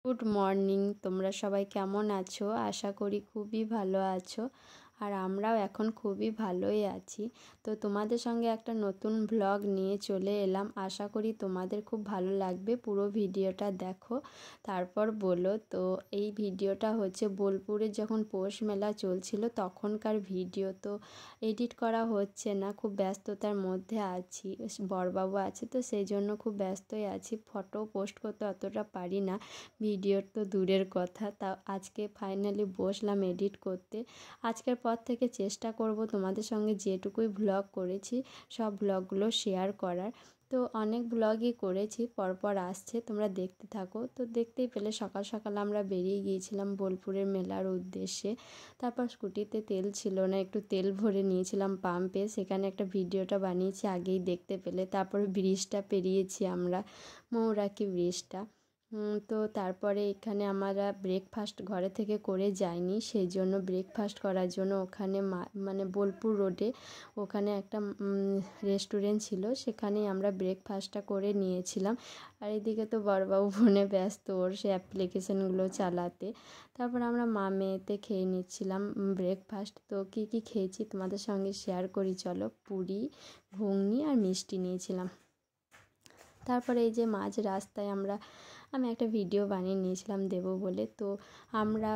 Good morning. তোমরা সবাই কেমন আছো? আশা করি খুবই ভালো আছো। আর আমরাও এখন খুবই ভালোই আছি। তো তোমাদের সঙ্গে একটা নতুন ব্লগ নিয়ে চলে এলাম। আশা করি তোমাদের খুব ভালো লাগবে। পুরো ভিডিওটা দেখো, তারপর বলো। তো এই ভিডিওটা হচ্ছে বোলপুরে যখন পৌষ মেলা চলছিল তখনকার ভিডিও। তো এডিট করা হচ্ছে না, খুব ব্যস্ততার মধ্যে আছি। বড়বাবু আছে তো সেই জন্য খুব ব্যস্তই আছি। ফটো পোস্ট করতে অতটা পারি না, ভিডিওর তো দূরের কথা। তা আজকে ফাইনালি বসলাম এডিট করতে। আজকের পর থেকে চেষ্টা করব তোমাদের সঙ্গে যেটুকুই ব্লগ করেছি সব ব্লগগুলো শেয়ার করার। তো অনেক ব্লগই করেছি, পরপর আসছে, তোমরা দেখতে থাকো। তো দেখতেই পেলে সকাল সকাল আমরা বেরিয়ে গিয়েছিলাম বোলপুরের মেলার উদ্দেশ্যে। তারপর স্কুটিতে তেল ছিল না, একটু তেল ভরে নিয়েছিলাম পাম্পে, সেখানে একটা ভিডিওটা বানিয়েছি, আগেই দেখতে পেলে। তারপর ব্রিজটা পেরিয়েছি আমরা, মৌরাকি ব্রিজটা। তো তারপরে এখানে আমরা ব্রেকফাস্ট ঘরে থেকে করে যাইনি, সেই জন্য ব্রেকফাস্ট করার জন্য ওখানে মানে বোলপুর রোডে ওখানে একটা রেস্টুরেন্ট ছিল, সেখানেই আমরা ব্রেকফাস্টটা করে নিয়েছিলাম। আর এদিকে তো বড়বাবু ফোনে ব্যস্ত, ওর সে অ্যাপ্লিকেশানগুলো চালাতে। তারপর আমরা মা মেয়েতে খেয়ে নিচ্ছিলাম ব্রেকফাস্ট। তো কী কী খেয়েছি তোমাদের সঙ্গে শেয়ার করি চলো। পুরি, ঘুগনি আর মিষ্টি নিয়েছিলাম। তারপরে এই যে মাঝ রাস্তায় আমি একটা ভিডিও বানিয়ে নিয়েছিলাম দেবো বলে। তো আমরা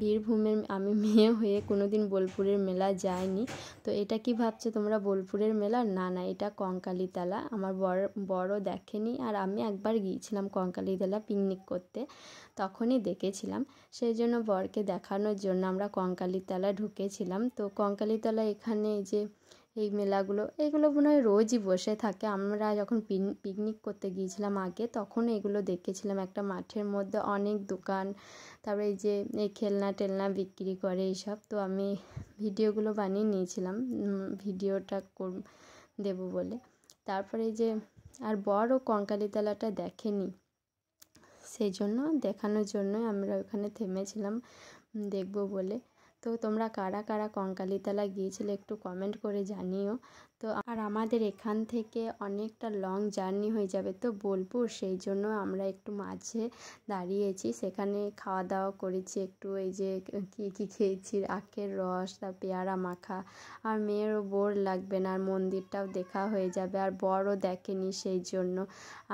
বীরভূমের, আমি মেয়ে হয়ে কোনো দিন বোলপুরের মেলা যাইনি। তো এটা কি ভাবছো তোমরা বোলপুরের মেলা? না না, এটা কঙ্কালীতলা। আমার বড় দেখেনি, আর আমি একবার গিয়েছিলাম কঙ্কালীতলা পিকনিক করতে, তখনই দেখেছিলাম। সেই জন্য বরকে দেখানোর জন্য আমরা কঙ্কালীতলা ঢুকেছিলাম। তো কঙ্কালীতলা এখানে যে এই মেলাগুলো, এগুলো মনে হয় রোজই বসে থাকে। আমরা যখন পিকনিক করতে গিয়েছিলাম আগে, তখন এগুলো দেখেছিলাম। একটা মাঠের মধ্যে অনেক দোকান, তারপরে এই যে এই খেলনা টেলনা বিক্রি করে এইসব। তো আমি ভিডিওগুলো বানিয়ে নিয়েছিলাম ভিডিওটা দেবো বলে। তারপরে এই যে আর বড় কঙ্কালীতলাটা দেখেনি, সেই জন্য দেখানোর জন্যই আমরা ওখানে থেমেছিলাম দেখবো বলে। তো তোমরা কারা কারা কঙ্কালীতলা গিয়েছিলে একটু কমেন্ট করে জানিও। তো আর আমাদের এখান থেকে অনেকটা লং জার্নি হয়ে যাবে তো বোলপুর, সেই জন্য আমরা একটু মাঝে দাঁড়িয়েছি, সেখানে খাওয়া দাওয়া করেছি একটু। এই যে কী খেয়েছি, আখের রস, তার পেয়ারা মাখা। আর মেয়েরও বোর লাগবে না, আর মন্দিরটাও দেখা হয়ে যাবে, আর বড়ও দেখেনি, সেই জন্য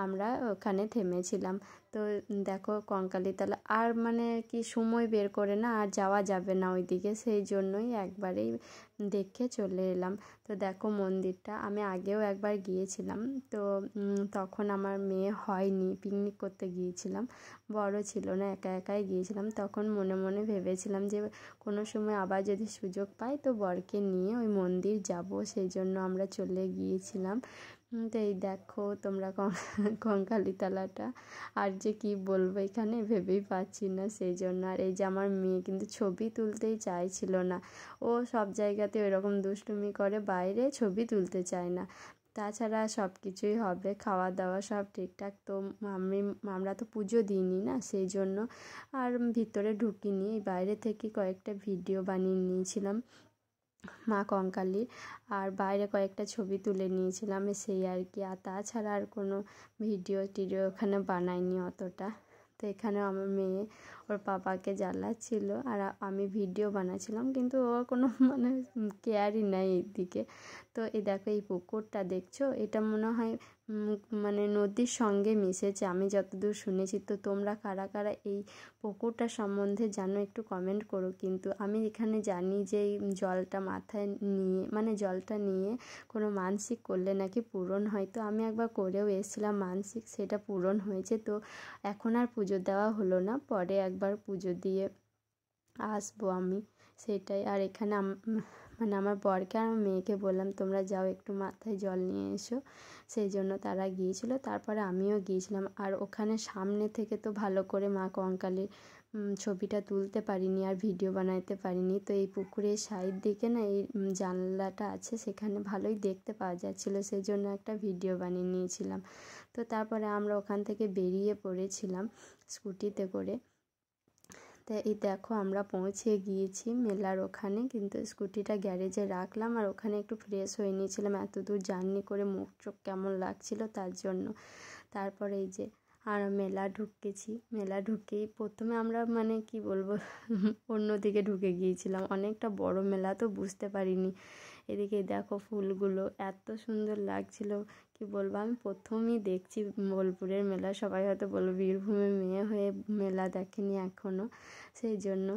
আমরা ওখানে থেমেছিলাম। তো দেখো কঙ্কালীতলা আর মানে কি সময় বের করে না আর যাওয়া যাবে না ওইদিকে, সেই জন্যই একবারেই দেখে চলে এলাম। তো দেখো মন্দিরটা, আমি আগেও একবার গিয়েছিলাম, তো তখন আমার মেয়ে হয়নি, পিকনিক করতে গিয়েছিলাম, বড় ছিল না, একা একাই গিয়েছিলাম। তখন মনে মনে ভেবেছিলাম যে কোনো সময় আবার যদি সুযোগ পাই তো বরকে নিয়ে ওই মন্দির যাব, সেই জন্য আমরা চলে গিয়েছিলাম। তো এই দেখো তোমরা কঙ্কালীতলাটা, আর যে কি বলবো এখানে ভেবেই পাচ্ছি না, সেই জন্য। আর এই যে আমার মেয়ে কিন্তু ছবি তুলতেই চাইছিল না, ও সব জায়গাতে ওইরকম দুষ্টুমি করে, বাইরে ছবি তুলতে চায় না। তাছাড়া সব কিছুই হবে, খাওয়া দাওয়া সব ঠিকঠাক। তো আমরা তো পুজো দিইনি না, সেই জন্য আর ভিতরে ঢুকিনি, বাইরে থেকে কয়েকটা ভিডিও বানিয়ে নিয়েছিলাম মা কঙ্কালীর, আর বাইরে কয়েকটা ছবি তুলে নিয়েছিলাম, সেই আর কি। আর তাছাড়া আর কোনো ভিডিও টিডিও ওখানে বানাইনি অতটা। তো এখানে আমার মেয়ে ওর পাপাকে জ্বালাচ্ছিল, আর আমি ভিডিও বানাচ্ছিলাম, কিন্তু ওর কোনো মানে কেয়ারই নেই এইদিকে। তো এই দেখো এই পুকুরটা দেখছো, এটা মনে হয় মানে নদীর সঙ্গে মিশেছে আমি যতদূর শুনেছি। তো তোমরা কারা কারা এই পুকুরটা সম্বন্ধে জানো একটু কমেন্ট করো। কিন্তু আমি এখানে জানি যে এই জলটা মাথায় নিয়ে, মানে জলটা নিয়ে কোনো মানসিক করলে নাকি পূরণ হয়। তো আমি একবার করেও এসেছিলাম মানসিক, সেটা পূরণ হয়েছে। তো এখন আর পুজো দেওয়া হলো না, পরে একবার পুজো দিয়ে আসবো আমি, সেটাই। আর এখানে মানে আমার বরকে আর আমার মেয়েকে বললাম তোমরা যাও একটু মাথায় জল নিয়ে এসো, সেই জন্য তারা গিয়েছিলো। তারপরে আমিও গিয়েছিলাম, আর ওখানে সামনে থেকে তো ভালো করে মা কঙ্কালীর ছবিটা তুলতে পারিনি আর ভিডিও বানাতে পারিনি। তো এই পুকুরের সাইড দিকে না এই জানলাটা আছে, সেখানে ভালোই দেখতে পাওয়া যাচ্ছিলো, সেই জন্য একটা ভিডিও বানিয়ে নিয়েছিলাম। তো তারপরে আমরা ওখান থেকে বেরিয়ে পড়েছিলাম স্কুটিতে করে। তো এই দেখো আমরা পৌঁছে গিয়েছি মেলার ওখানে, কিন্তু স্কুটিটা গ্যারেজে রাখলাম, আর ওখানে একটু ফ্রেশ হয়ে নিয়েছিলাম, এত দূর জার্নি করে মুখ চোখ কেমন লাগছিল তার জন্য। তারপরে এই যে আর মেলা ঢুকেছি। মেলা ঢুকেই প্রথমে আমরা মানে কি বলবো অন্যদিকে ঢুকে গিয়েছিলাম, অনেকটা বড় মেলা তো বুঝতে পারিনি। এদিকে দেখো ফুলগুলো এত সুন্দর লাগছিল, কি বলবো। আমি প্রথমই দেখছি বোলপুরের মেলা, সবাই হয়তো বলবো বীরভূমের মেয়ে হয়ে মেলা দেখেনি এখনও, সেই জন্য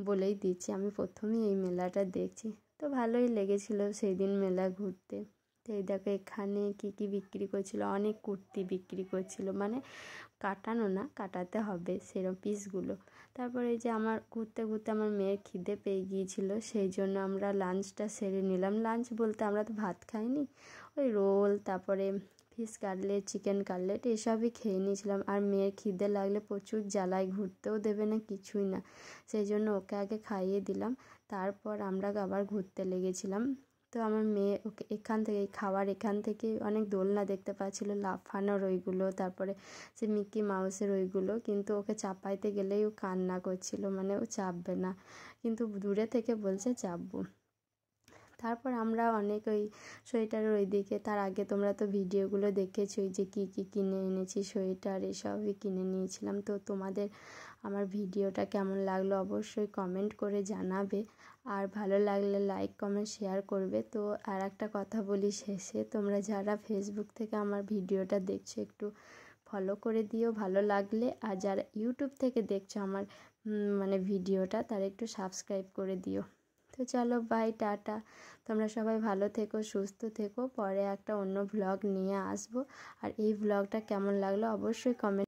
বলেই দিচ্ছি আমি প্রথমেই এই মেলাটা দেখছি। তো ভালোই লেগেছিলো সেই দিন মেলা ঘুরতে। তো এই দেখো এখানে কী কী বিক্রি করছিল, অনেক কুর্তি বিক্রি করছিল, মানে কাটানো না, কাটাতে হবে সেরকম পিসগুলো। তারপরে এই যে আমার ঘুরতে ঘুরতে আমার মেয়ের খিদে পেয়ে গিয়েছিল, সেই জন্য আমরা লাঞ্চটা সেরে নিলাম। লাঞ্চ বলতে আমরা তো ভাত খাইনি, ওই রোল, তারপরে ফিশ কাটলেট, চিকেন কাটলেট এসবই খেয়ে নিয়েছিলাম। আর মেয়ের খিদে লাগলে প্রচুর জ্বালায়, ঘুরতেও দেবে না, কিছুই না, সেই জন্য ওকে আগে খাইয়ে দিলাম, তারপর আমরা আবার ঘুরতে লেগেছিলাম। তো আমার মেয়ে ওকে এখান থেকে এখান থেকে অনেক দোলনা দেখতে পাচ্ছিলো, লাফানোর ওইগুলো, তারপরে সে মিকি মাউসের ওইগুলো, কিন্তু ওকে চাপাইতে গেলেই ও কান্না করছিল, মানে ও চাপবে না, কিন্তু দূরে থেকে বলছে চাপবো। তারপর আমরা অনেক ওই সোয়েটারের ওই দিকে, তার আগে তোমরা তো ভিডিওগুলো দেখেছোই যে কী কী কিনে এনেছি, সোয়েটার এসবই কিনে নিয়েছিলাম। তো তোমাদের আমার ভিডিওটা কেমন লাগলো অবশ্যই কমেন্ট করে জানাবে, আর ভালো লাগলে লাইক কমেন্ট শেয়ার করবে। তো আর একটা কথা বলি শেষে, তোমরা যারা ফেসবুক থেকে আমার ভিডিওটা দেখছো একটু ফলো করে দিও ভালো লাগলে, আর যারা ইউটিউব থেকে দেখছো আমার মানে ভিডিওটা, তারা একটু সাবস্ক্রাইব করে দিও। তো চলো বাই, টাটা। তোমরা সবাই ভালো থেকো, সুস্থ থেকো। পরে একটা অন্য ভ্লগ নিয়ে আসবো, আর এই ভ্লগটা কেমন লাগলো অবশ্যই কমেন্ট